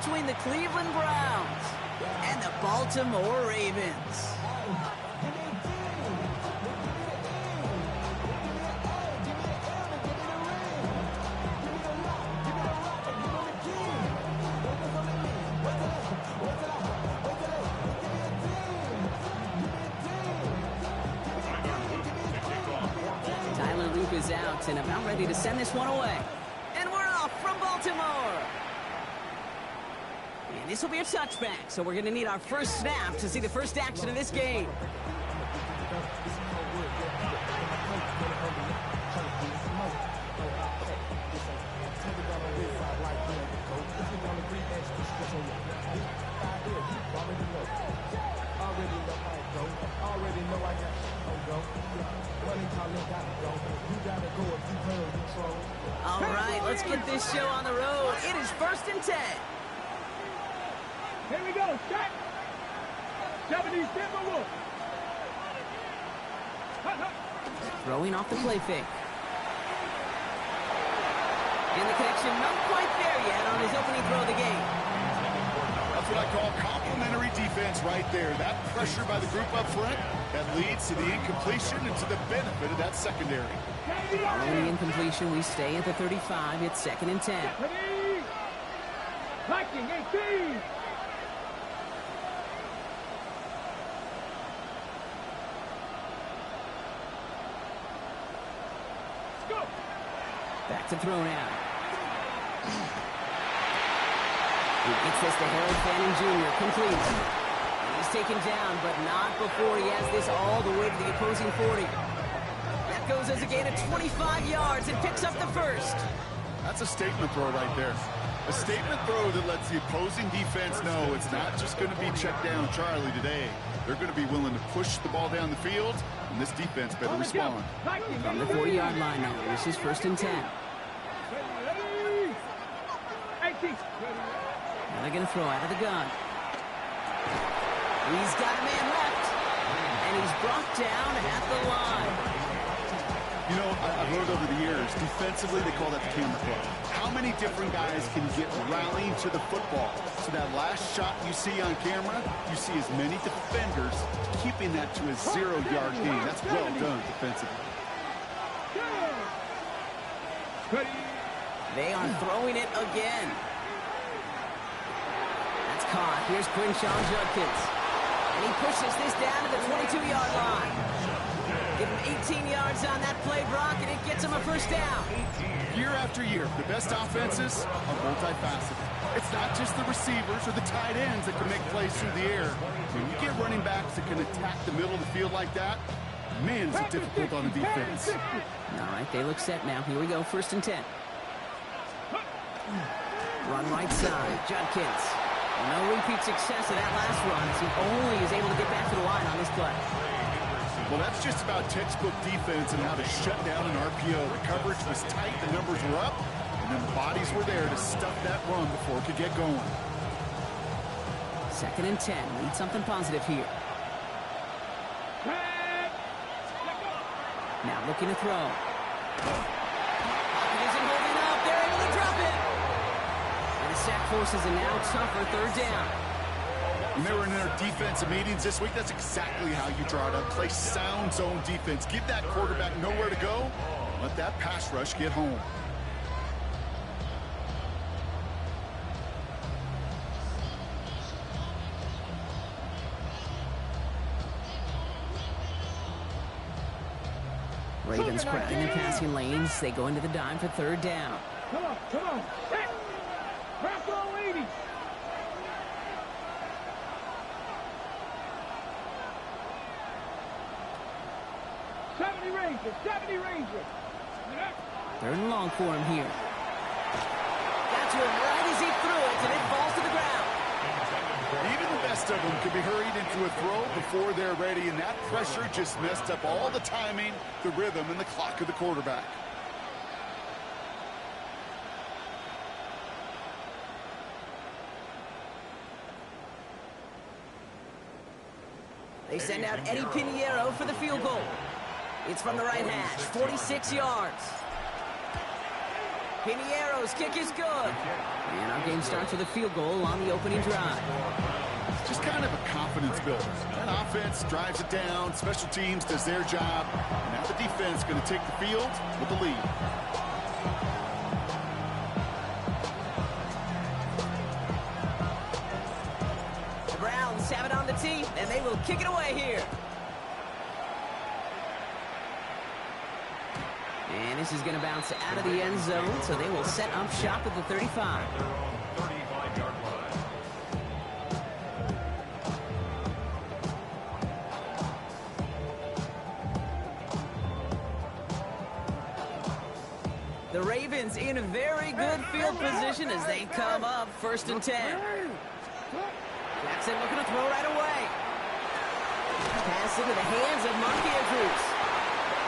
between the Cleveland Browns and the Baltimore Ravens. Is out and about ready to send this one away. And we're off from Baltimore. And this will be a touchback, so we're going to need our first snap to see the first action of this game. All right, let's get this show on the road. It is 1st and 10. Here we go, set. 70 Timberwolves. Throwing off the play fake. And the connection not quite there yet on his opening throw of the game. That's what I call complimentary defense right there. That pressure by the group up front, that leads to the incompletion and to the benefit of that secondary. Following the incompletion, we stay at the 35. It's 2nd and 10. Viking 18. Back to throw now. He gets this to Harold Fanning Jr. Complete. He's taken down, but not before he has this all the way to the opposing 40. That goes as a gain of 25 yards and picks up the first. That's a statement throw right there. A statement throw that lets the opposing defense know it's not just going to be check down Charlie today. They're going to be willing to push the ball down the field, and this defense better respond. From the 40-yard line now, this is 1st and 10. Now they're going to throw out of the gun. He's got a man left, and he's brought down at the line. You know, I've learned over the years, defensively they call that the camera club. How many different guys can get rallying to the football? So that last shot you see on camera, you see as many defenders keeping that to a 0-yard gain. That's well done defensively. They are throwing it again. That's caught. Here's Quinshawn Judkins. And he pushes this down to the 22-yard line. Give him 18 yards on that play, Brock, and it gets him a first down. Year after year, the best offenses are multifaceted. It's not just the receivers or the tight ends that can make plays through the air. When you get running backs that can attack the middle of the field like that, man, is it difficult on the defense. All right, they look set now. Here we go, 1st and 10. Run right side, Judkins. No repeat success of that last run as he only is able to get back to the line on this play. Well, that's just about textbook defense and how to shut down an RPO. The coverage was tight, the numbers were up, and then the bodies were there to stuff that run before it could get going. 2nd and 10. Need something positive here. Now looking to throw. Pocket isn't holding up. They're able to drop it. And the sack forces a now tougher 3rd down. When they were in their defensive meetings this week, that's exactly how you draw it up. Play sound zone defense. Give that quarterback nowhere to go. Let that pass rush get home. Ravens crowding the passing lanes. They go into the dime for 3rd down. Come on, come on. Set. Crack all 80. Rangers, 70 Rangers. 3rd and long for him here. Got to him right as he threw it, and it falls to the ground. Even the best of them can be hurried into a throw before they're ready, and that pressure just messed up all the timing, the rhythm, and the clock of the quarterback. They send out Eddie Pinheiro for the field goal. It's from the right hash, 46 yards. Piniero's kick is good. And our game starts with a field goal on the opening drive. Just kind of a confidence builder. That offense drives it down. Special teams does their job. And now the defense going to take the field with the lead. The Browns have it on the tee, and they will kick it away here. And this is going to bounce out of the end zone, so they will set up shop at the 35. 35-yard line. The Ravens in a very good field position as they come up 1st and 10. Jackson looking to throw right away. Pass into the hands of Montier.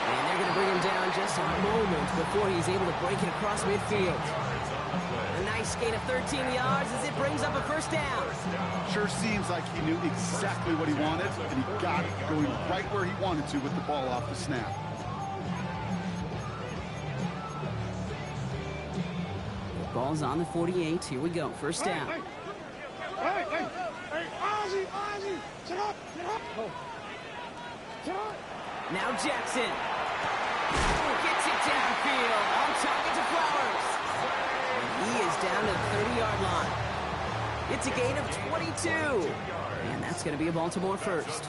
And they're going to bring him down just a moment before he's able to break it across midfield. A nice gain of 13 yards as it brings up a 1st down. Sure seems like he knew exactly what he wanted, and he got it going right where he wanted to with the ball off the snap. Ball's on the 48. Here we go. 1st down. Hey, Ozzy, sit up. Now Jackson. Gets it downfield. On target to Flowers. And he is down to the 30-yard line. It's a gain of 22. And that's going to be a Baltimore 1st.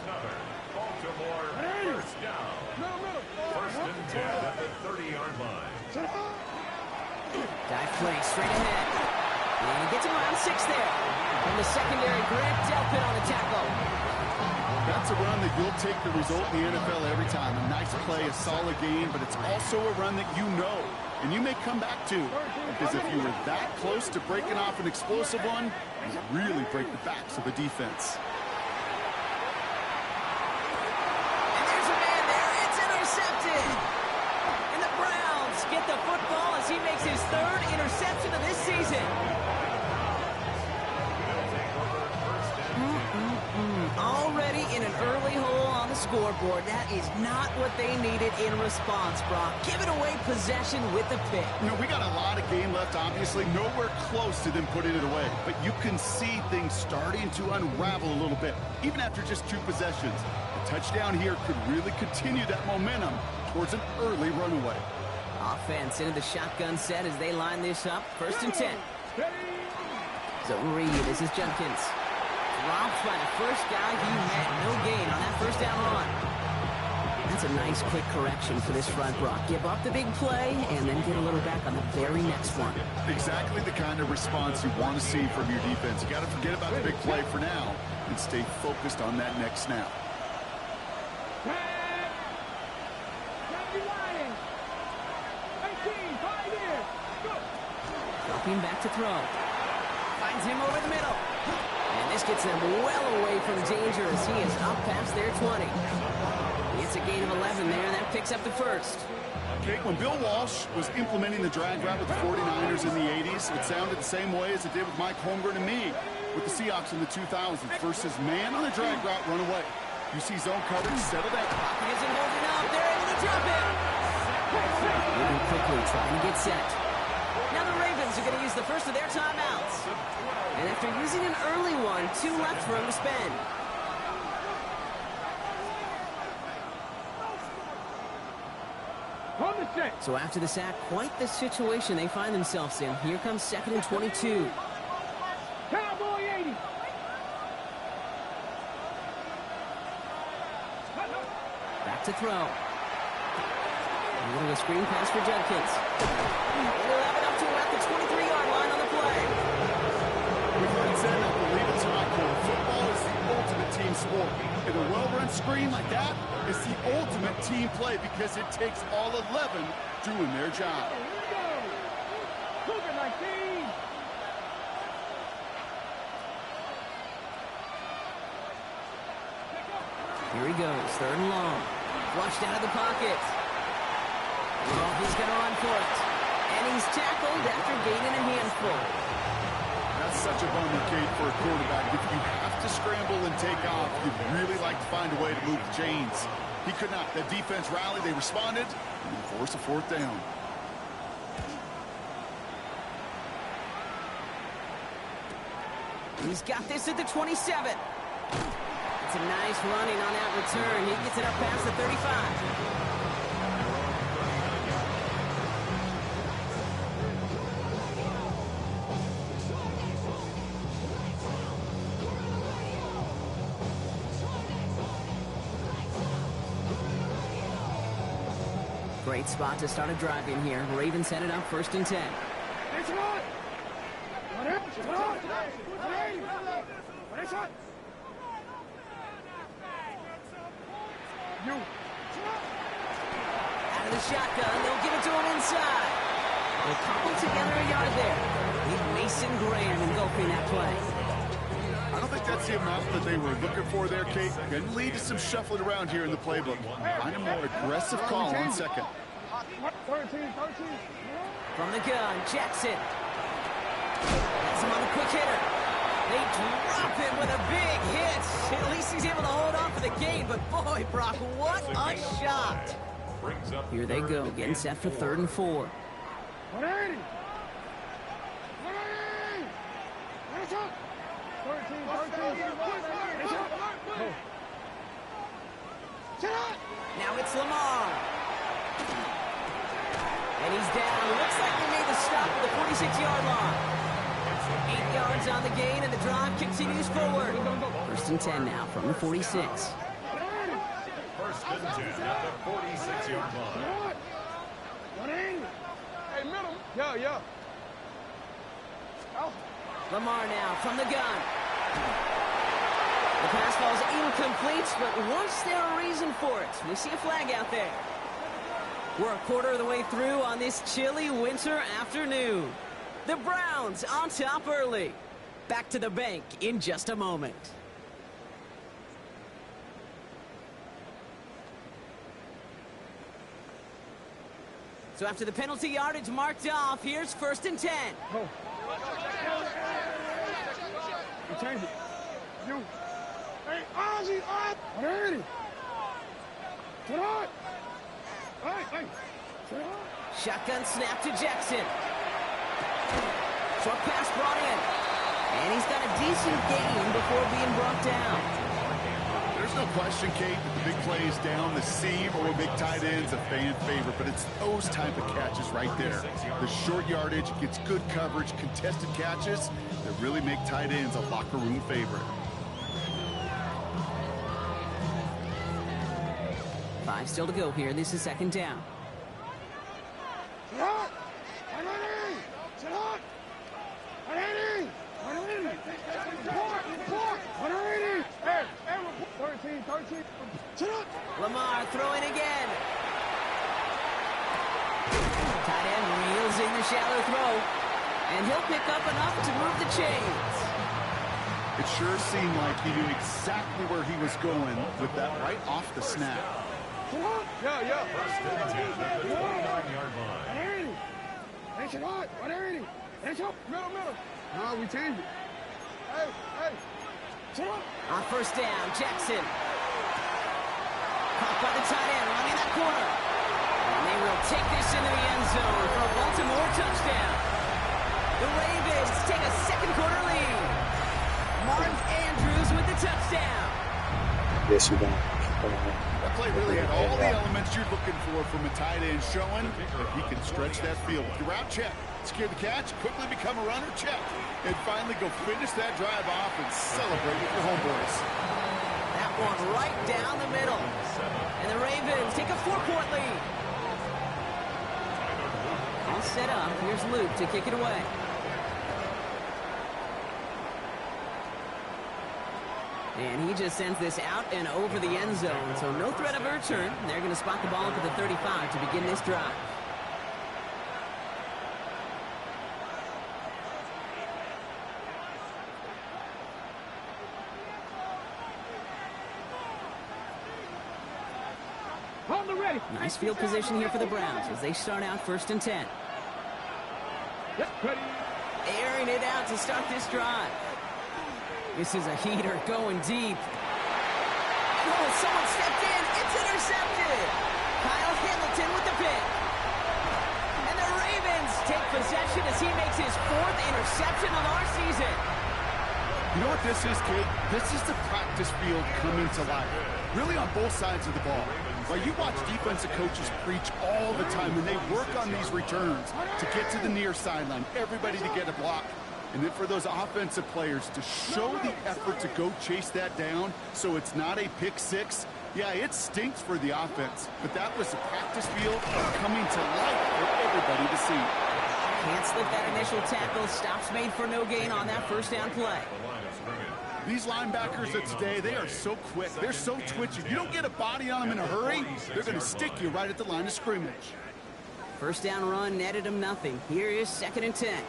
Baltimore first down. 1st and 10 at the 30-yard line. Dive play straight ahead. And he gets him around 6 there. From the secondary, Grant Delpit on the tackle. That's a run that you'll take the result in the NFL every time. A nice play, a solid game, but it's also a run that you know, and you may come back to. Because if you were that close to breaking off an explosive one, you really break the backs of the defense. And there's a man there. It's intercepted. And the Browns get the football as he makes his 3rd interception of this season. Already in an early hole on the scoreboard. That is not what they needed in response, Brock. Giving away possession with the pick. You know, we got a lot of game left, obviously. Nowhere close to them putting it away. But you can see things starting to unravel a little bit, even after just 2 possessions. A touchdown here could really continue that momentum towards an early runaway. Offense into the shotgun set as they line this up. 1st and 10. Zone read. This is Judkins. Dropped by the first guy. He had no gain on that 1st down run. That's a nice quick correction for this front, Brock. Give up the big play and then get a little back on the very next one. Exactly the kind of response you want to see from your defense. You got to forget about the big play for now and stay focused on that next snap. Dropping back to throw. Finds him over the middle. And this gets them well away from danger as he is up past their 20. It's a gain of 11 there, and that picks up the 1st. Okay, when Bill Walsh was implementing the drag route with the 49ers in the 80s, it sounded the same way as it did with Mike Holmgren and me with the Seahawks in the 2000s versus man on the drag route, run away. You see zone coverage, settle down. Pocket isn't holding up. They're able to drop it. Moving quickly, trying to get set. Now the Ravens are going to use the 1st of their timeouts. And after using an early one, 2 left for him to spend. So after the sack, quite the situation they find themselves in. Here comes 2nd and 22. Cowboy 80. Back to throw. A little of a screen pass for Judkins. They'll have it up to about the 23-yard line on the play. We've heard it said, I believe it's hardcore. Football is the ultimate team sport. And a well-run screen like that is the ultimate team play because it takes all 11 doing their job. Here he goes, 3rd and long. Flushed out of the pocket. Oh, he's going to run for it. And he's tackled after gaining a handful. That's such a bummer, Kate, for a quarterback. If you have to scramble and take off, you'd really like to find a way to move the chains. He could not. The defense rallied, they responded, and they forced a 4th down. He's got this at the 27. It's a nice running on that return. He gets it up past the 35. Great spot to start a drive in here. Ravens set it up 1st and 10. Out of the shotgun, they'll give it to him inside. They'll cobble together a yard there. Leave Mason Graham engulfing that play. I don't think that's the amount that they were looking for there, Kate. Going to lead to some shuffling around here in the playbook. Find a more aggressive call on 2nd. From the gun, Jackson. That's him on the quick hitter. They drop it with a big hit. At least he's able to hold on for the game. But boy, Brock, what a shot. Here they go, getting set for 3rd and 4. Now it's Lamar. And he's down. Looks like they made the stop at the 46-yard line. 8 yards on the gain, and the drive continues forward. 1st and 10 now from the 46. 1st and 10 at the 46-yard line. Hey, middle. Yeah. Lamar now from the gun. The pass ball's incomplete, but was there a reason for it? We see a flag out there. We're a quarter of the way through on this chilly winter afternoon. The Browns on top early. Back to the bank in just a moment. So after the penalty yardage marked off, here's 1st and 10. Oh. You change it. You. Hey, Ozzy, up. Ready. Get on. Hey. Get on. Shotgun snap to Jackson. Short pass brought in. And he's got a decent gain before being brought down. There's no question, Kate, that the big plays down the seam or big tight ends a fan favorite, but it's those type of catches right there. The short yardage gets good coverage, contested catches that really make tight ends a locker room favorite. 5 still to go here. This is 2nd down. Lamar throwing again. Tight end reels in the shallow throw. And he'll pick up enough to move the chains. It sure seemed like he knew exactly where he was going with that right off the snap. Yeah. 1st and 10 at the 29-yard line. Middle. No, we changed it. Hey. On 1st down, Jackson. Caught by the tight end, running that corner. And they will take this into the end zone for a Baltimore touchdown. The Ravens take a 2nd quarter lead. Mark Andrews with the touchdown. Yes, you don't. That play really had all the elements you're looking for from a tight end, showing that he can stretch that field. With your route check, secure the catch, quickly become a runner, check. And finally go finish that drive off and celebrate with your homeboys. That one right down the middle. And the Ravens take a 4-point lead. All set up. Here's Luke to kick it away. And he just sends this out and over the end zone. So no threat of a return. They're going to spot the ball up at the 35 to begin this drive. Nice field position here for the Browns as they start out 1st and 10. Airing it out to start this drive. This is a heater going deep. Oh, someone stepped in. It's intercepted. Kyle Hamilton with the pick. And the Ravens take possession as he makes his 4th interception of our season. You know what this is, Kate? This is the practice field coming to life. Really on both sides of the ball. Well, you watch defensive coaches preach all the time when they work on these returns to get to the near sideline, everybody to get a block. And then for those offensive players to show the effort to go chase that down so it's not a pick six. Yeah, it stinks for the offense, but that was the practice field coming to life for everybody to see. Can't slip that initial tackle. Stops made for no gain on that first down play. These linebackers of today, they are so quick. They're so twitchy. You don't get a body on them in a hurry, they're going to stick you right at the line of scrimmage. First down run netted him nothing. Here is 2nd and 10.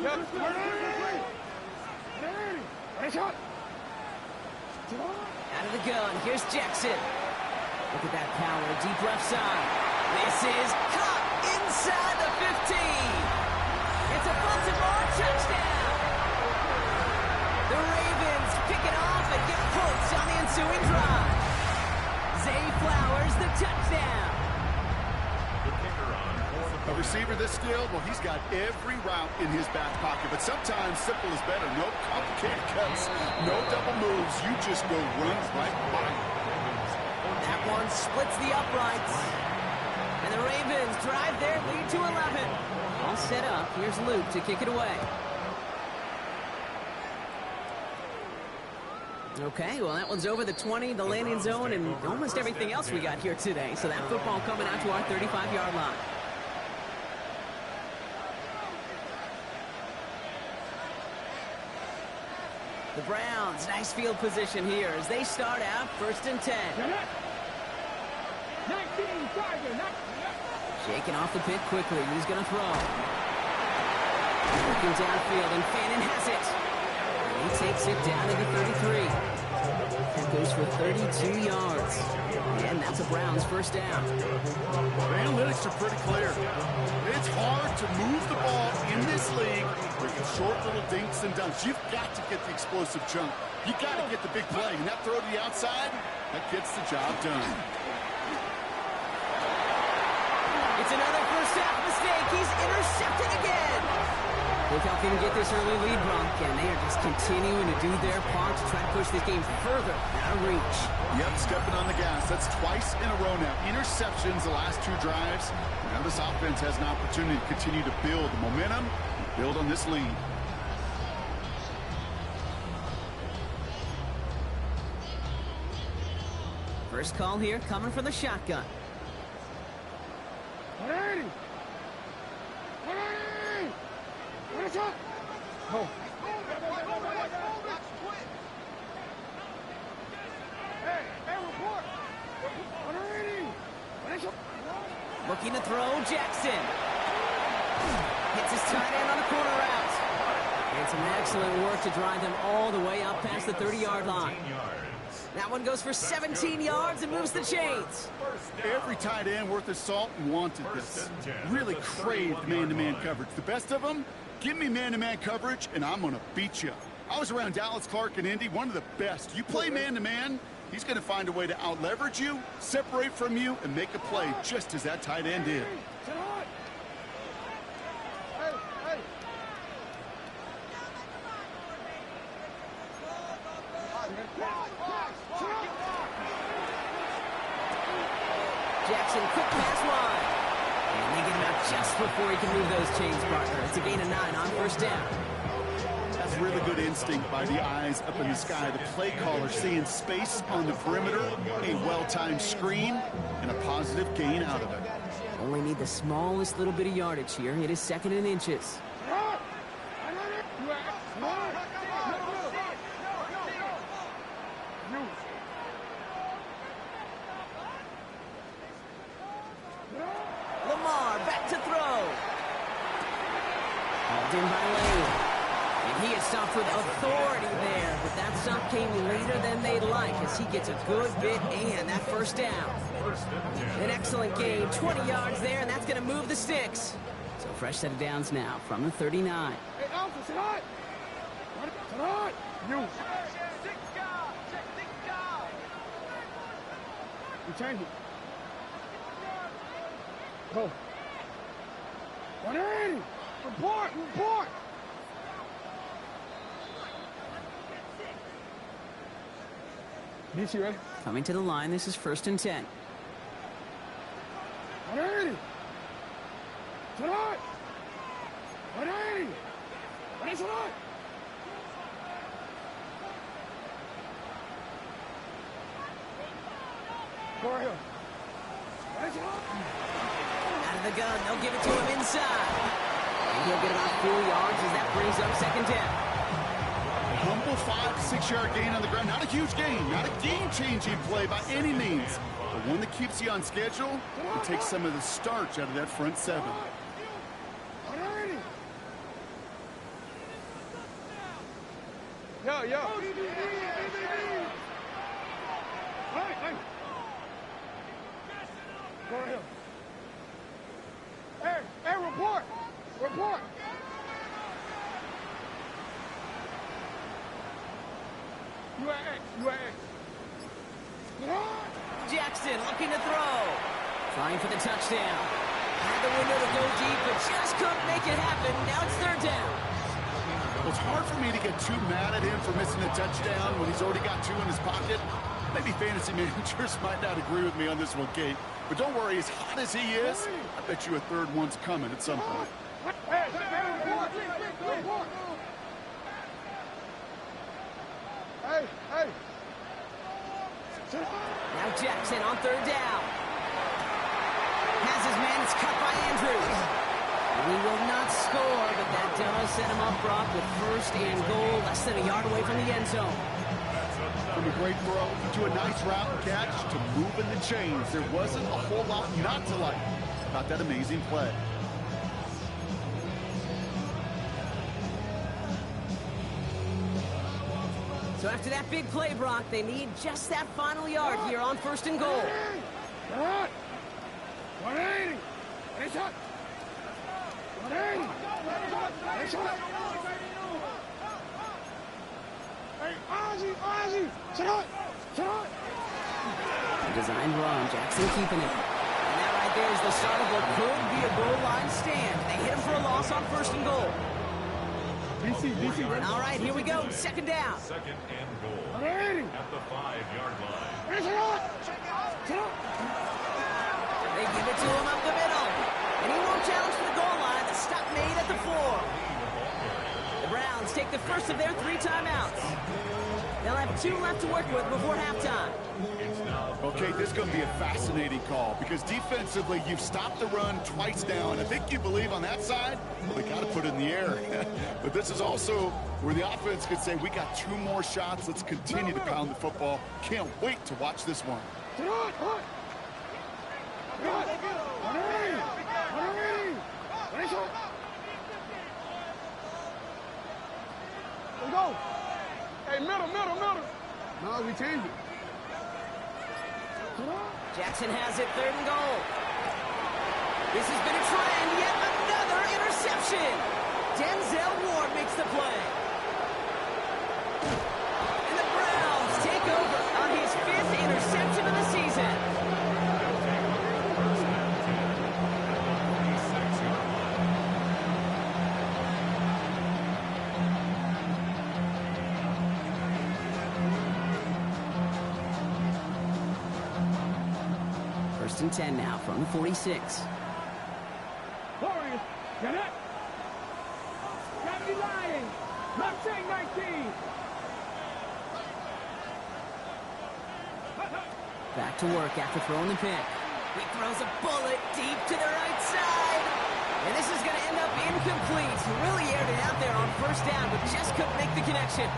Out of the gun, here's Jackson. Look at that power, deep left side. This is caught inside the 15. It's a Baltimore touchdown. The Ravens pick it off and get points on the ensuing drive. Zay Flowers, the touchdown. A receiver this skilled, well, he's got every route in his back pocket, but sometimes simple is better. No complicated cuts, no double moves. You just go run right by. That one splits the uprights. And the Ravens drive their lead to 11. All set up. Here's Luke to kick it away. Okay, well, that one's over the 20, the landing zone, and almost everything else we got here today. So that football coming out to our 35-yard line. The Browns, nice field position here as they start out 1st and 10. Shaking off the pick quickly. He's going to throw. Looking downfield, and Fannin has it. He takes it down to the 33. That goes for 32 yards. And that's a Browns first down. The analytics are pretty clear. It's hard to move the ball in this league with short little dinks and dunks. You've got to get the explosive chunk. You've got to get the big play. And that throw to the outside, that gets the job done. It's another first half mistake. He's intercepted again. Look how can get this early lead, Bronk, and they are just continuing to do their part to try to push this game further out of reach. Yep, stepping on the gas. That's twice in a row now. Interceptions the last 2 drives. Now this offense has an opportunity to continue to build the momentum, build on this lead. First call here coming from the shotgun. Oh. Looking to throw, Jackson. Hits his tight end on a corner route. And some excellent work to drive them all the way up past the 30-yard line. That one goes for 17 yards and moves the chains. Every tight end worth his salt wanted this. Really craved man-to-man coverage. The best of them, give me man-to-man coverage, and I'm going to beat you. I was around Dallas Clark and Indy, one of the best. You play man-to-man, he's going to find a way to out-leverage you, separate from you, and make a play just as that tight end did. Jackson, quick pass wide. And they get him out just before he can move those chains, partner. It's a gain of 9 on first down. That's really good instinct by the eyes up in the sky. The play caller seeing space on the perimeter, a well-timed screen, and a positive gain out of it. Only need the smallest little bit of yardage here. It is 2nd and inches. Lamar back to throw. Hauled in by Lane. And he is stopped with authority there, but that stop came later than they'd like as he gets a good bit and that first down. An excellent gain, 20 yards there, and that's going to move the sticks. So fresh set of downs now from the 39. Hey, Alpha, sit hot. Sit hot. You. You change it. Go. 180. Report. DC ready? Coming to the line, this is 1st and 10. 180. Tonight. 180. Ready tonight. Go right here. Ready tonight. Out of the gun, they'll give it to him inside. And he'll get about 4 yards as that brings up 2nd down. Humble 5 to 6 yard gain on the ground. Not a huge gain, not a game-changing play by any means, but one that keeps you on schedule and takes some of the starch out of that front 7. 180. Yo. Hey. Go right here. Hey, report. You at X. Jackson looking to throw. Trying for the touchdown. Had the window to go deep, but just couldn't make it happen. Now it's 3rd down. Well, it's hard for me to get too mad at him for missing a touchdown when he's already got 2 in his pocket. Maybe fantasy managers might not agree with me on this one, Kate. But don't worry, as hot as he is, I bet you a 3rd one's coming at some point. Hey. Now Jackson on 3rd down. Has his man, it's cut by Andrews. He will not score, but that does set him up Brock with 1st and goal, less than a yard away from the end zone. From a great throw to a nice route and catch to moving the chains. There wasn't a whole lot not to like about that amazing play. So after that big play, Brock, they need just that final yard here on 1st and goal. 180. Hey, shot. 180. Hey, shot. Hey, Ozzy. Shot. Designed run, Jackson keeping it. And that right there is the start of what could be a goal line stand. They hit him for a loss on 1st and goal. DC. All right, here we go. 2nd down. 2nd and goal. 180. At the 5-yard line. Hey, shot. They give it to him up the middle. And he won't challenge for the goal line. The stop made at the 4. The Browns take the first of their 3 timeouts. They'll have 2 left to work with before halftime. Okay, this is going to be a fascinating call because defensively, you've stopped the run twice now, and I think you believe on that side, we got to put it in the air. But this is also where the offense could say, we got 2 more shots. Let's continue to pound the football. Can't wait to watch this one. Let's go. Hey, middle. No, we changed it. Jackson has it, 3rd and goal. This has been a trend, yet another interception. Denzel Ward makes the play. And the Browns take over on his 5th interception of the season. First and 10 now from the 46. Warriors, get it. Can't be lying. Not saying 19. Back to work after throwing the pick. He throws a bullet deep to the right side. And this is going to end up incomplete. He really aired it out there on 1st down, but just couldn't make the connection.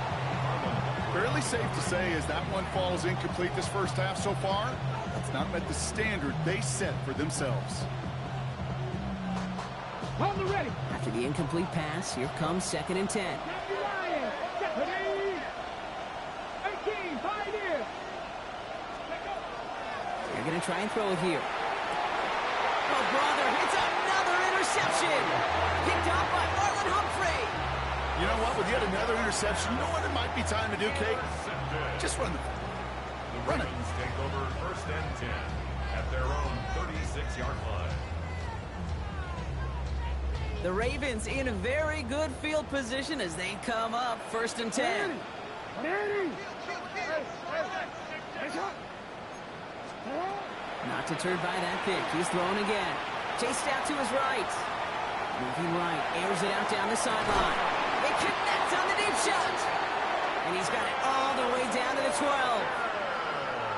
Fairly safe to say as that one falls incomplete this first half so far, it's not met the standard they set for themselves. Hold the ready. After the incomplete pass, here comes 2nd and 10. Can't be lying. 18, pioneer. They're going to try and throw it here. Oh, brother, it's another interception. Picked off by Marlon Humphrey. You know what? With yet another interception, you know what it might be time to do, Kate? Just run the ball. The Run it. Ravens take over 1st and 10 at their own 36-yard line. The Ravens in a very good field position as they come up 1st and 10. 180. Not deterred by that pick. He's throwing again. Chased out to his right. Moving right. Airs it out down the sideline. They connect on the deep shot. And he's got it all the way down to the 12.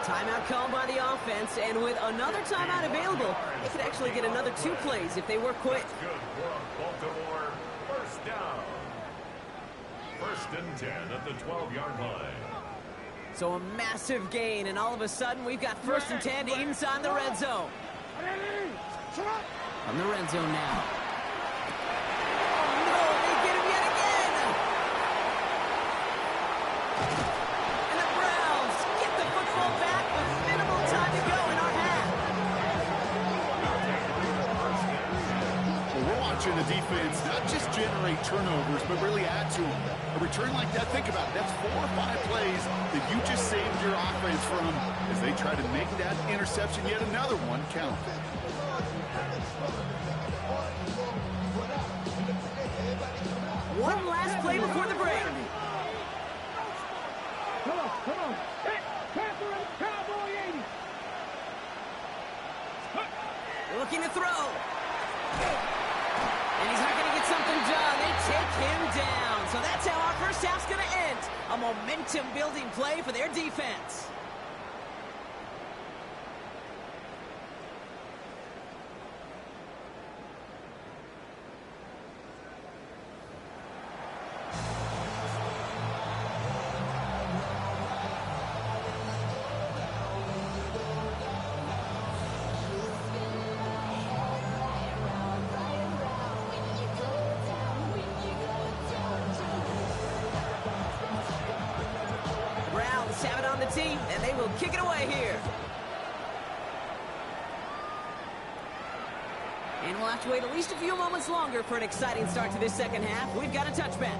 Timeout called by the offense, and with another timeout available, they could actually get another 2 plays if they were quick. Good work, Baltimore. First down. First and 10 at the 12-yard line. So a massive gain, and all of a sudden, we've got first and 10 inside the red zone. From the red zone now. Oh, no, they get him yet again! And the Browns get the football back with minimal time to go in our half. Well, we're watching the defense not just generate turnovers, but really add to them. A return like that, think about it, that's 4 or 5 plays that you just saved your offense from as they try to make that interception, yet another one, count. One last play before the break. Come on. Hey, Cowboy 80. Looking to throw. And he's not going to get something done. They take him down. So that's how our first half's going to end. A momentum-building play for their defense. Have it on the team, and they will kick it away here. And we'll have to wait at least a few moments longer for an exciting start to this second half. We've got a touchback.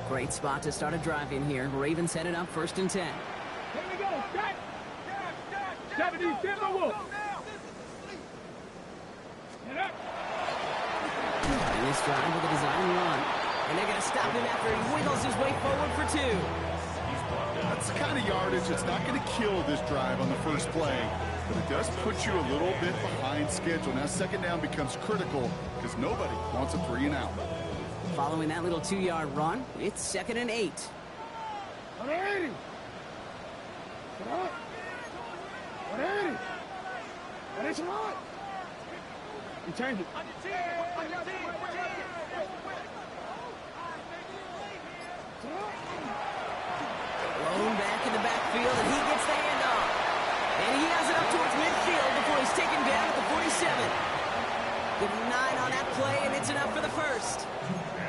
Great spot to start a drive in here. Ravens headed up first and 10. Here we go. Jack. 77 Wolf. Get up. And this drive with a design run. And they're going to stop him after he wiggles his way forward for 2. That's the kind of yardage that's not going to kill this drive on the first play, but it does put you a little bit behind schedule. Now second down becomes critical because nobody wants a 3 and out. Following that little 2-yard run, it's second and 8. 180. 180. What is it on? You change it. Blown back in the backfield, and he gets the handoff. And he has it up towards midfield before he's taken down at the 47. Give him 9 on that play, and it's enough for the first.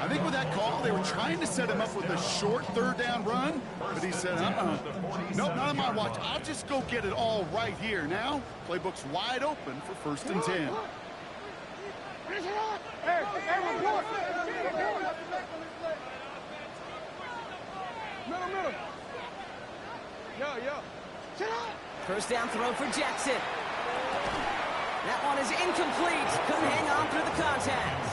I think with that call, they were trying to set him up with a short 3rd down run, but he said, nope, not on my watch. I'll just go get it all right here. Now, playbook's wide open for first and 10. Middle. Yo. First down throw for Jackson. That one is incomplete. Couldn't hang on through the contact.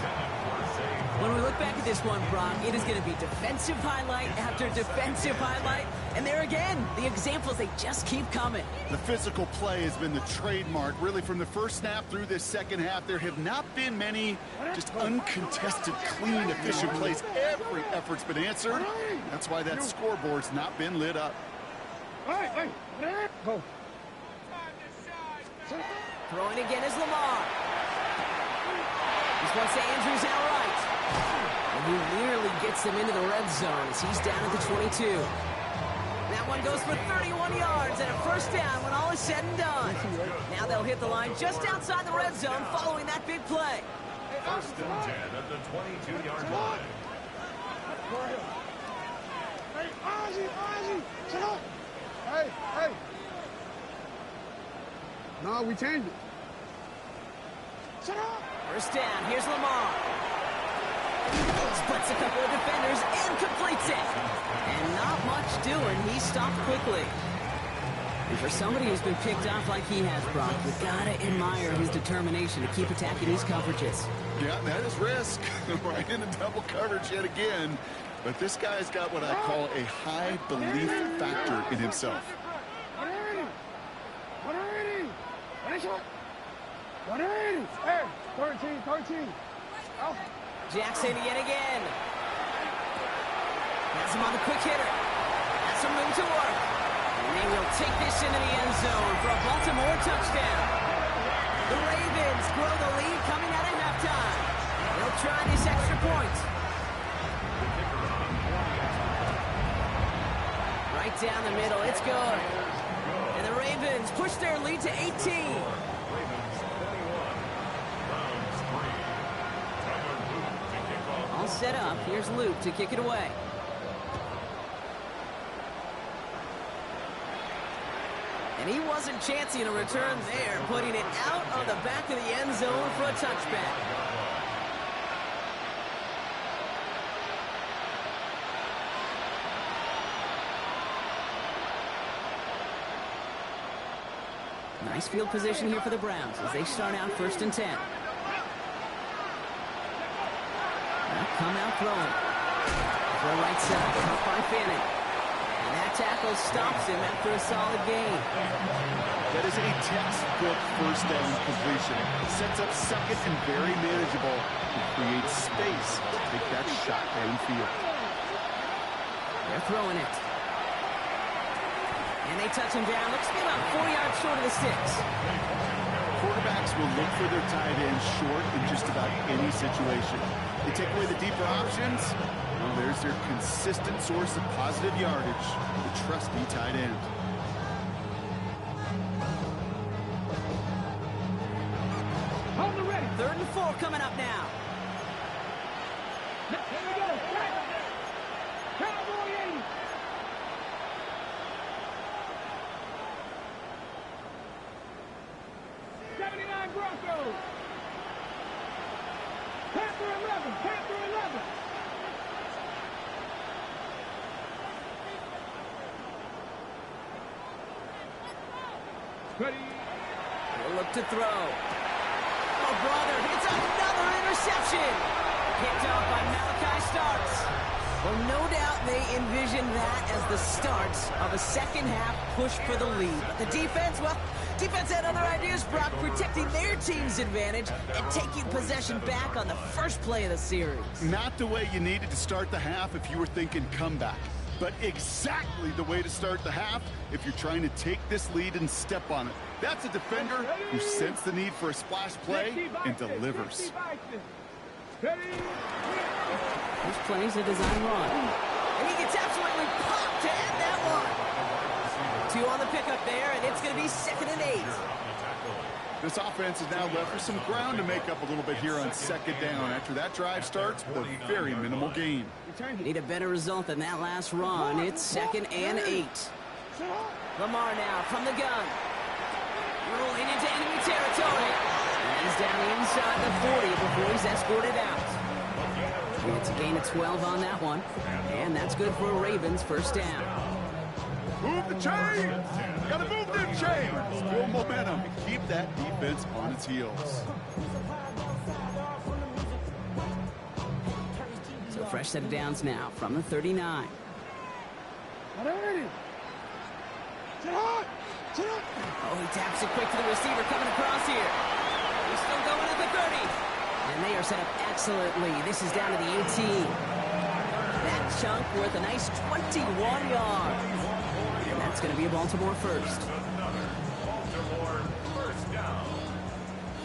When we look back at this one, Brock, it is going to be defensive highlight after defensive highlight. And there again, the examples, they just keep coming. The physical play has been the trademark, really, from the first snap through this second half. There have not been many just uncontested, clean, efficient plays. Every effort's been answered. That's why that scoreboard's not been lit up. Go. Throwing again is Lamar. This one's to Andrews outright. And he nearly gets them into the red zone as he's down at the 22. That one goes for 31 yards and a first down when all is said and done. Now they'll hit the line just outside the red zone following that big play. First and 10 at the 22-yard line. Hey, Ozzy, shut up. Hey. No, we changed it. First down, here's Lamar. Splits a couple of defenders and completes it. And not much doing. He stopped quickly. And for somebody who's been picked off like he has, Brock, you've got to admire his determination to keep attacking these coverages. Yeah, that is risk. Right into double coverage yet again. But this guy's got what I call a high belief factor in himself. 180. Hey, 13. Oh. Jackson yet again. Has him on the quick hitter. Has some room to work. And they will take this into the end zone for a Baltimore touchdown. The Ravens grow the lead coming out of halftime. They'll try this extra point. Right down the middle. It's good. And the Ravens push their lead to 18. All set up. Here's Luke to kick it away. And he wasn't chancing a return there, putting it out of the back of the end zone for a touchback. Nice field position here for the Browns as they start out 1st and 10. They'll come out throwing. Throw right side, caught by Fanning. And that tackle stops him after a solid gain. That is a textbook first down completion. Sets up second and very manageable. It creates space to take that shot downfield. They're throwing it. And they touch him down. Looks to be about 4 yards short of the sticks. Quarterbacks will look for their tight end short in just about any situation. They take away the deeper options. Well, there's their consistent source of positive yardage, the trusty tight end. Hold the ready. 3rd and 4 coming up now. Here we go. Cowboy 80. Broncos. Panther 11. Ready. He'll look to throw. Oh, brother, it's another interception. Picked off by Malachi Starks. Well, no doubt they envision that as the start of a second-half push for the lead. But the defense, well, defense had other ideas, Brock, protecting their team's advantage and taking possession back on the first play of the series. Not the way you needed to start the half if you were thinking comeback, but exactly the way to start the half if you're trying to take this lead and step on it. That's a defender who sensed the need for a splash play and delivers. This play's a design run. And he gets absolutely popped to end that one. 2 on the pickup there, and it's going to be 2nd and 8. This offense is now left with some ground to make up a little bit here on 2nd down after that drive starts with a very minimal gain. Need a better result than that last run. It's 2nd and 8. Lamar now from the gun. Rolling into enemy territory. And he's down inside the 40 before he's escorted out. And it's a gain of 12 on that one. And that's good for a Ravens first down. Move the chain! Gotta move them chains! Build momentum. Keep that defense on its heels. So fresh set of downs now from the 39. Oh, he taps it quick to the receiver coming across here. He's still going at the 30. And they are set up excellently. This is down to the 18. That chunk worth a nice 21 yards. And that's going to be a Baltimore first. Baltimore first down.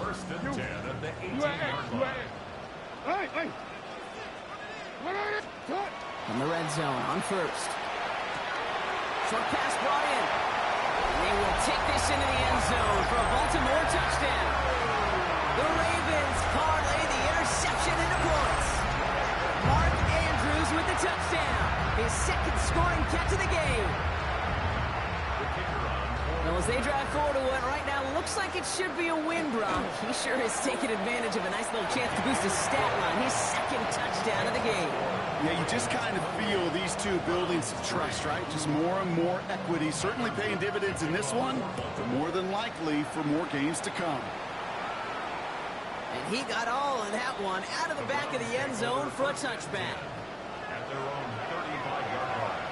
1st and 10 at the 18-yard line. From the red zone on first. Short pass brought in. And they will take this into the end zone for a Baltimore touchdown. The Ravens parlay the interception into points. Mark Andrews with the touchdown. His 2nd scoring catch of the game. The kicker on Well, Well, as they drive forward to what right now looks like it should be a win, Brock. He sure has taken advantage of a nice little chance to boost his stat line. His second touchdown of the game. Yeah, you just kind of feel these two building some trust, right? Just more and more equity. Certainly paying dividends in this one, but more than likely for more games to come. And he got all of that one out of the back of the end zone for a touchback. At their own 35-yard line.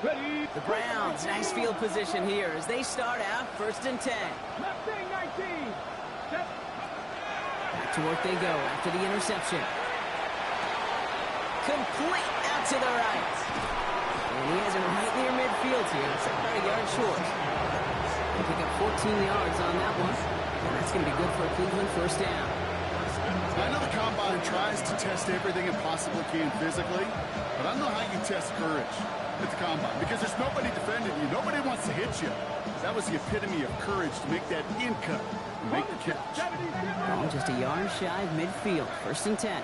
Ready. The Browns, nice field position here as they start out 1st and 10. Left thing 19. Back to work they go after the interception. Complete out to the right. And he has it right near midfield here. It's about a yard short. They pick up 14 yards on that one. And that's going to be good for a Cleveland first down. I know the Combine tries to test everything it possibly can physically, but I don't know how you test courage at the Combine because there's nobody defending you. Nobody wants to hit you. That was the epitome of courage to make that in cut and make the catch. Oh, just a yard shy of midfield. 1st and 10.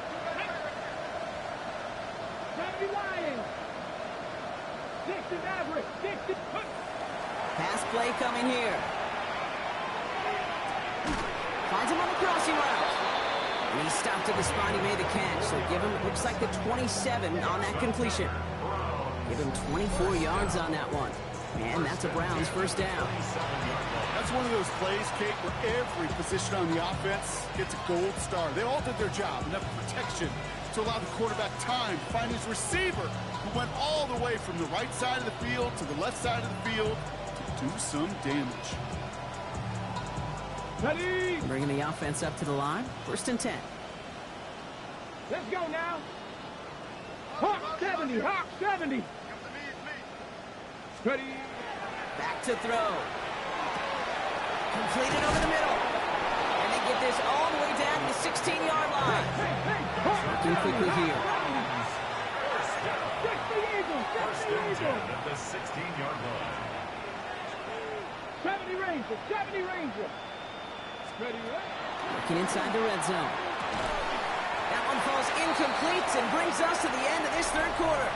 Pass play coming here. Finds him on the crossing route. And he stopped at the spot. He made the catch. So give him, looks like the 27 on that completion. Give him 24 yards on that one. And that's a Browns first down. That's one of those plays, Kate, where every position on the offense gets a gold star. They all did their job, enough protection to allow the quarterback time to find his receiver, who went all the way from the right side of the field to the left side of the field to do some damage. Ready. Bringing the offense up to the line. 1st and 10. Let's go now. Hawk 70. Hawk 70. Ready. Back to throw. Completed over the middle. And they get this all the way down to the 16-yard line. Working quickly here. First and 10 at the 16-yard line. 70 Ranger. 70 Ranger. Ready. Working inside the red zone. That one falls incomplete and brings us to the end of this 3rd quarter.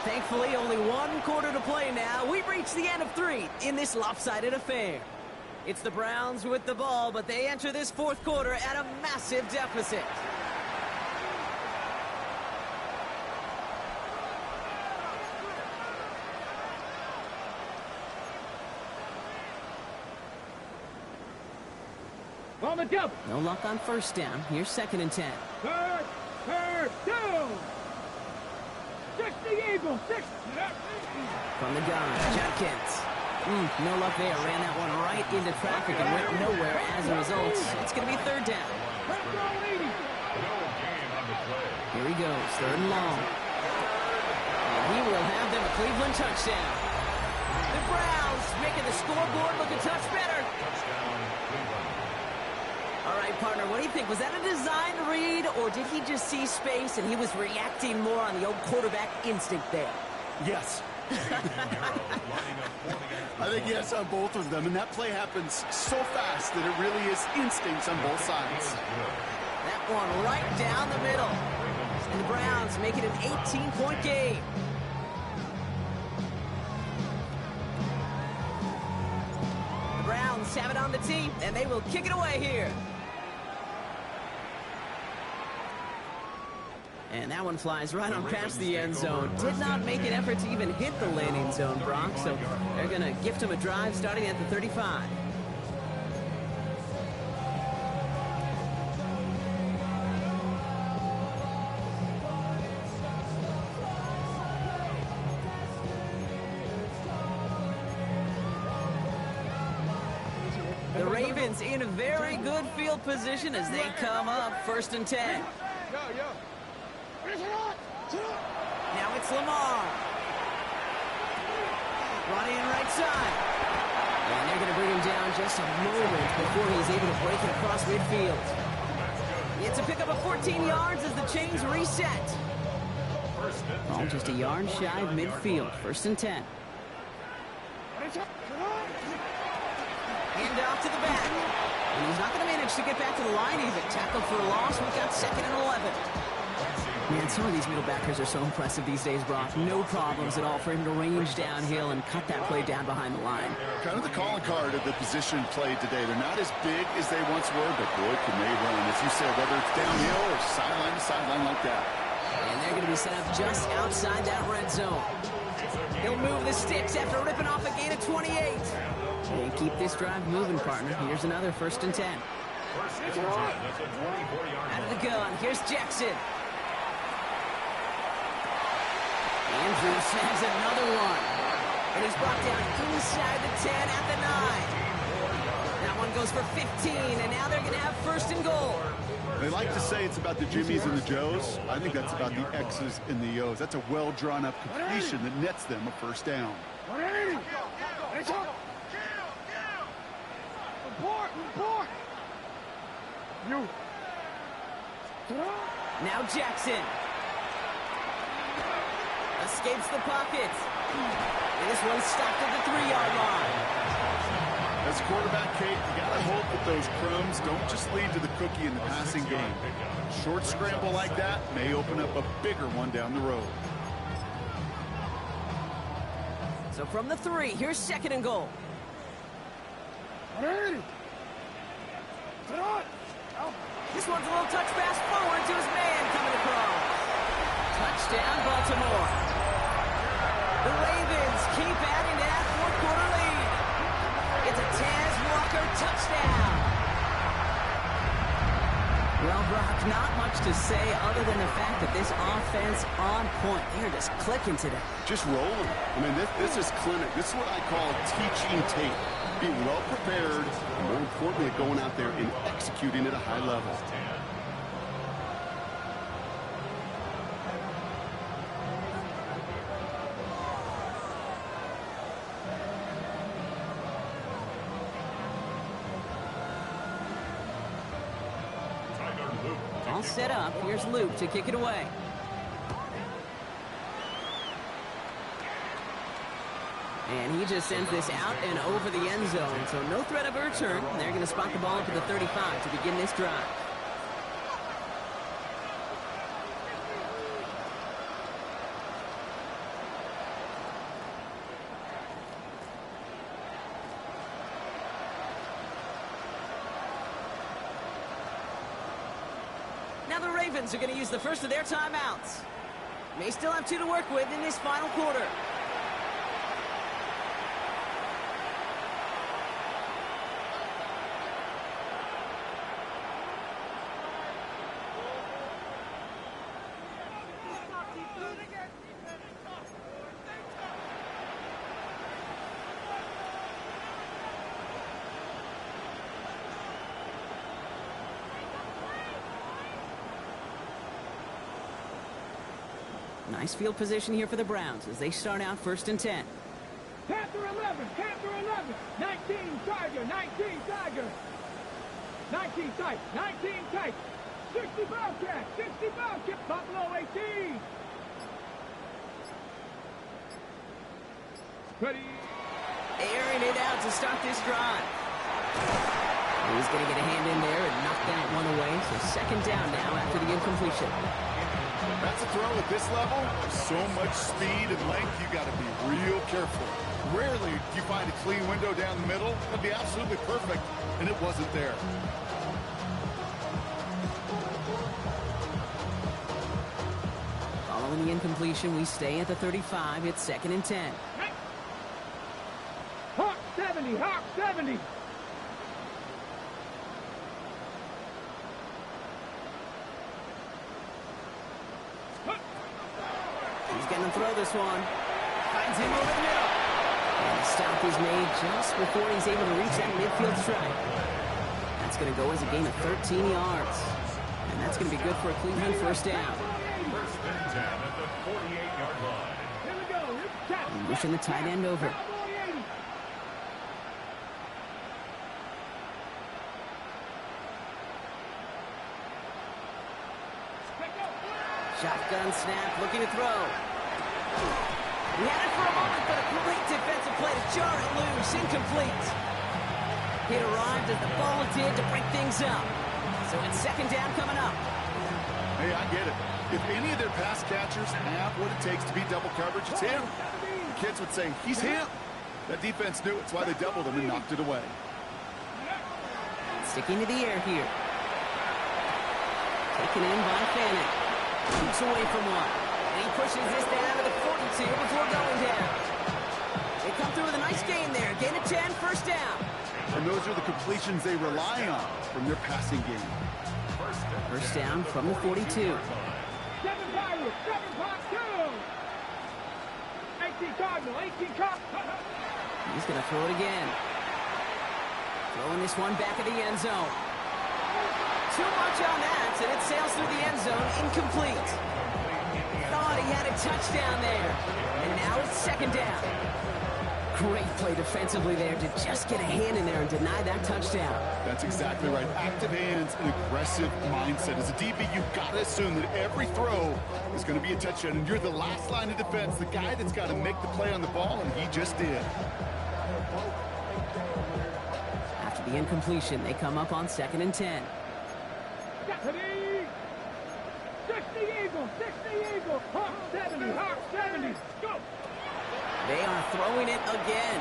Thankfully, only 1 quarter to play now. We've reached the end of 3 in this lopsided affair. It's the Browns with the ball, but they enter this 4th quarter at a massive deficit. On the double. No luck on 1st down. Here's 2nd and 10. Third down. 60 Eagles. 60. From the gun, Jenkins. No luck there. Ran that one right into traffic and went nowhere as a result. It's going to be 3rd down. Here he goes. 3rd and long. And he will have them a Cleveland touchdown. The Browns making the scoreboard look a touch better. All right, partner, what do you think? Was that a design read, or did he just see space and he was reacting more on the old quarterback instinct there? Yes. I think yes on both of them, and that play happens so fast that it really is instincts on both sides. That one right down the middle. And the Browns make it an 18-point game. The Browns have it on the tee, and they will kick it away here. And that one flies right on past the end zone. Did not make an effort to even hit the landing zone, Brock. So they're going to gift him a drive starting at the 35. The Ravens in a very good field position as they come up 1st and 10. Now it's Lamar. Running in right side. And they're going to bring him down just a moment before he's able to break it across midfield. It's a pickup of 14 yards as the chains reset. Oh, just a yard shy of midfield. 1st and 10. Hand off to the back. And he's not going to looks to get back to the line even. Tackle for a loss. We've got 2nd and 11. Man, some of these middle backers are so impressive these days, Brock. No problems at all for him to range downhill and cut that play down behind the line. Kind of the calling card of the position played today. They're not as big as they once were, but boy, can they run. As you said, whether it's downhill or sideline to sideline like that. And they're going to be set up just outside that red zone. He'll move the sticks after ripping off a gain of 28. And keep this drive moving, partner. Here's another 1st and 10. Out of the gun, here's Jackson. Andrews snags another one. And he's brought down inside the 10 at the 9. That one goes for 15, and now they're going to have 1st and goal. They like to say it's about the Jimmies and the Joes. I think that's about the X's and the O's. That's a well-drawn-up completion that nets them a 1st down. Now Jackson. Escapes the pocket. And this one's stopped at the 3-yard line. As a quarterback, Kate, you got to hope that those crumbs don't just lead to the cookie in the passing game. Short scramble like that may open up a bigger one down the road. So from the 3, here's 2nd and goal. This one's a little touch pass forward to his man coming across. Touchdown, Baltimore. The Ravens keep adding to that 4th-quarter lead. It's a Taz Walker touchdown. Well, Brock, not much to say other than the fact that this offense on point. They're just clicking today. Just rolling. I mean, this is clinic. This is what I call teaching tape. Being well prepared, and more importantly, going out there and executing at a high level. All set up. Here's Luke to kick it away. And he just sends this out and over the end zone. So no threat of a return. They're going to spot the ball up at the 35 to begin this drive. Now the Ravens are going to use the first of their timeouts. May still have 2 to work with in this final quarter. Nice field position here for the Browns as they start out 1st and 10. Panther 11, Panther 11, 19 Tiger, 19 Tiger, 19 tight, 19 tight, 60 Bobcat, 60 Bobcat, Buffalo 18. Ready. Airing it out to start this drive. He's going to get a hand in there and knock that one away. So 2nd down now after the incompletion. That's a throw at this level. So much speed and length, you got to be real careful. Rarely do you find a clean window down the middle. That'd be absolutely perfect, and it wasn't there. Following the incompletion, we stay at the 35. It's 2nd and 10. Hawk 70, Hawk 70. He's going to throw this one. Finds him over the middle. And the stop is made just before he's able to reach that midfield strike. That's going to go as a gain of 13 yards. And that's going to be good for a Cleveland 1st down. 1st and 10 at the 48-yard line. Here we go. It's catch. And pushing the tight end over. Cowboy 80. Shotgun snap, looking to throw. He had it for a moment, but a great defensive play to jar it loose. Incomplete. It arrived as the ball did to break things up. So it's second down coming up. Hey, I get it. If any of their pass catchers have what it takes to beat double coverage, it's him. The kids would say, he's him. That defense knew it's why they doubled him and knocked it away. Sticking to the air here. Taken in by Fanning. Keeps away from one. And he pushes this down to the 42 before going down. They come through with a nice gain there. Gain of 10, first down. And those are the completions they rely on from their passing game. First down from the 42. 7-5, 7-5-2. 18 Cardinal, 18 Cardinal. He's going to throw it again. Throwing this one back of the end zone. Too much on that, and it sails through the end zone, incomplete. Thought he had a touchdown there. And now it's second down. Great play defensively there to just get a hand in there and deny that touchdown. That's exactly right. Active hands and aggressive mindset. As a DB, you've got to assume that every throw is going to be a touchdown, and you're the last line of defense, the guy that's got to make the play on the ball, and he just did. After the incompletion, they come up on second and 10. 60 Eagles, 60 Eagles. Hawk 70, Hawk 70. Go. They are throwing it again.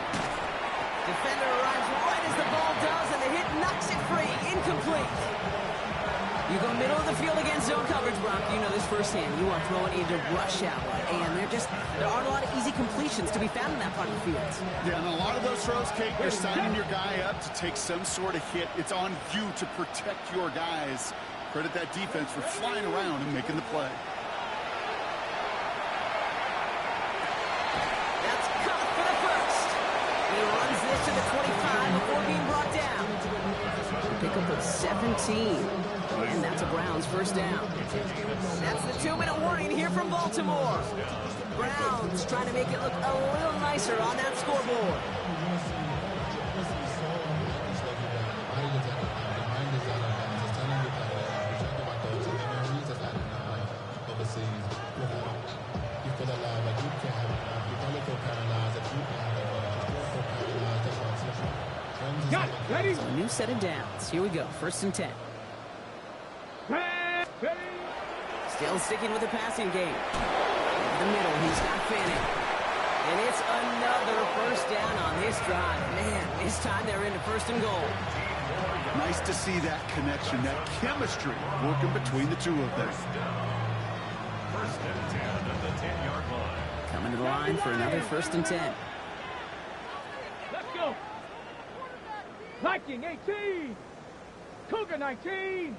Defender arrives right as the ball does, and the hit knocks it free. Incomplete. You go middle of the field against zone coverage, Brock. You know this firsthand. You are throwing into rush hour, and there aren't a lot of easy completions to be found in that part of the field. Yeah, and a lot of those throws, Kate, you're signing your guy up to take some sort of hit. It's on you to protect your guys. Credit that defense for flying around and making the play. That's caught for the first. He runs this to the 25 before being brought down. Pickup of 17. And that's a Browns first down. That's the 2-minute warning here from Baltimore. Browns trying to make it look a little nicer on that scoreboard. Ready? So a new set of downs. Here we go. First and 10. Still sticking with the passing game. In the middle, he's got Fanning. And it's another first down on this drive. Man, this time they're into first and goal. Nice to see that connection, that chemistry working between the two of them. First and 10 at the 10-yard line. Coming to the line for another first and 10. Let's go. Viking 18. Cougar 19.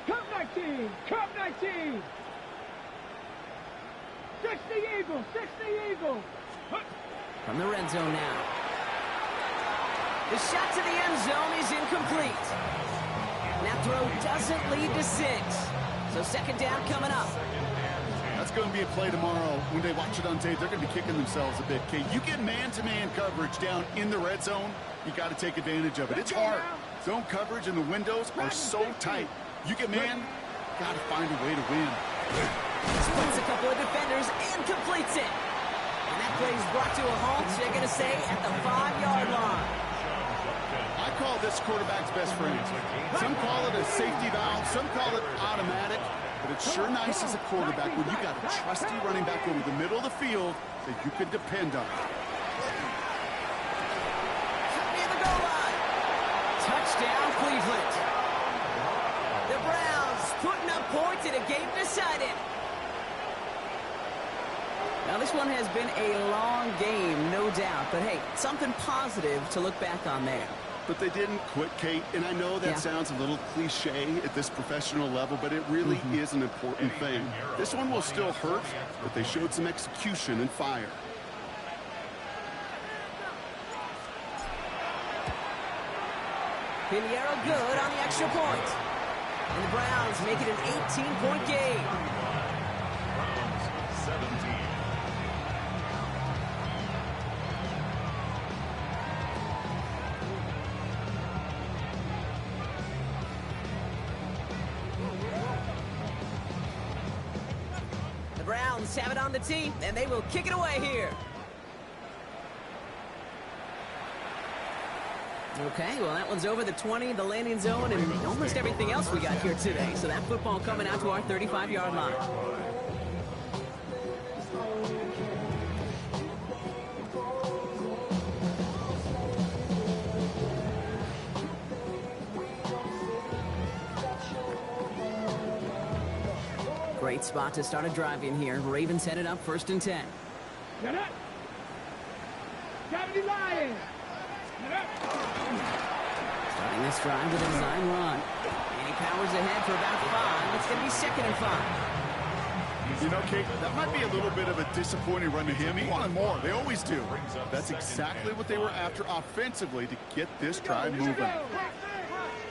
Cub 19. Cub 19. 60 Eagles. 60 Eagles. From the red zone now. The shot to the end zone is incomplete. That throw doesn't lead to 6. So second down coming up. That's going to be a play tomorrow. When they watch it on tape, they're going to be kicking themselves a bit. Kate, you get man-to-man coverage down in the red zone, you got to take advantage of it. It's hard. Zone coverage and the windows are so tight. You get man, got to find a way to win. Splits a couple of defenders and completes it. And that play is brought to a halt, they're going to say, at the 5-yard line. I call this quarterback's best friend. Some call it a safety valve, some call it automatic. But it's sure nice as a quarterback when you got a trusty running back over the middle of the field that you can depend on. Near the goal line. Touchdown, Cleveland. The Browns putting up points in a game decided. Now, this one has been a long game, no doubt. But, hey, something positive to look back on there. But they didn't quit, Kate, and I know that sounds a little cliche at this professional level, but it really is an important thing. This one will still hurt, but they showed some execution and fire. Pinheiro good on the extra point. And the Browns make it an 18-point game. Browns 17. Browns have it on the tee, and they will kick it away here. Okay, well, that one's over the 20, the landing zone, and almost everything else we got here today. So that football coming out to our 35-yard line. Great spot to start a drive in here. Ravens headed up 1st and 10. Get up. Gravity Lions. Get up. Starting this drive with a design run. And he powers ahead for about 5. It's going to be 2nd and 5. You know, Kate, that might be a little bit of a disappointing run to him. He wanted more. They always do. That's exactly what they were after offensively to get this drive moving.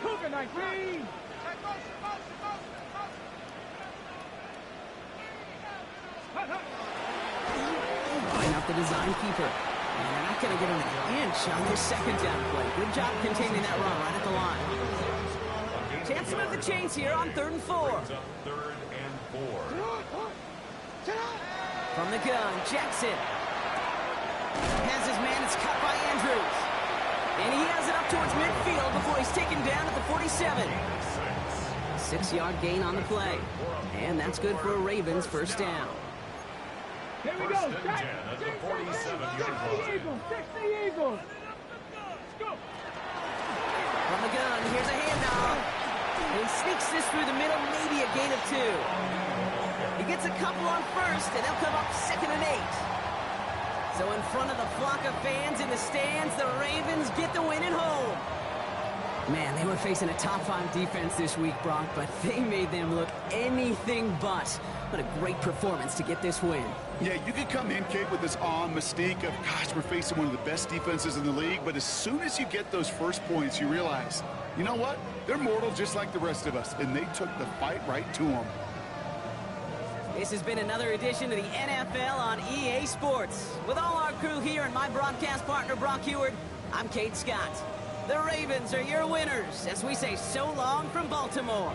Cougar 19. Line up the design keeper. And they're not going to get an inch on this 2nd down play. Good job containing that run right at the line. Chance to move the chains here on 3rd and 4. 3rd and 4. From the gun, Jackson. Has his man, it's cut by Andrews. And he has it up towards midfield before he's taken down at the 47. 6-yard gain on the play. And that's good for a Ravens 1st down. Here we go. 1st and 10 at the 47-yard line. 60 Eagles. Go. From the gun, here's a handoff. And he sneaks this through the middle, maybe a gain of 2. He gets a couple on 1st, and they'll come up 2nd and 8. So in front of the flock of fans in the stands, the Ravens get the win at home. Man, they were facing a top 5 defense this week, Brock, but they made them look anything but. What a great performance to get this win. Yeah, you could come in, Kate, with this awe and mystique of, gosh, we're facing one of the best defenses in the league, but as soon as you get those first points, you realize, you know what? They're mortal just like the rest of us, and they took the fight right to them. This has been another edition of the NFL on EA Sports. With all our crew here and my broadcast partner, Brock Heward, I'm Kate Scott. The Ravens are your winners as we say so long from Baltimore.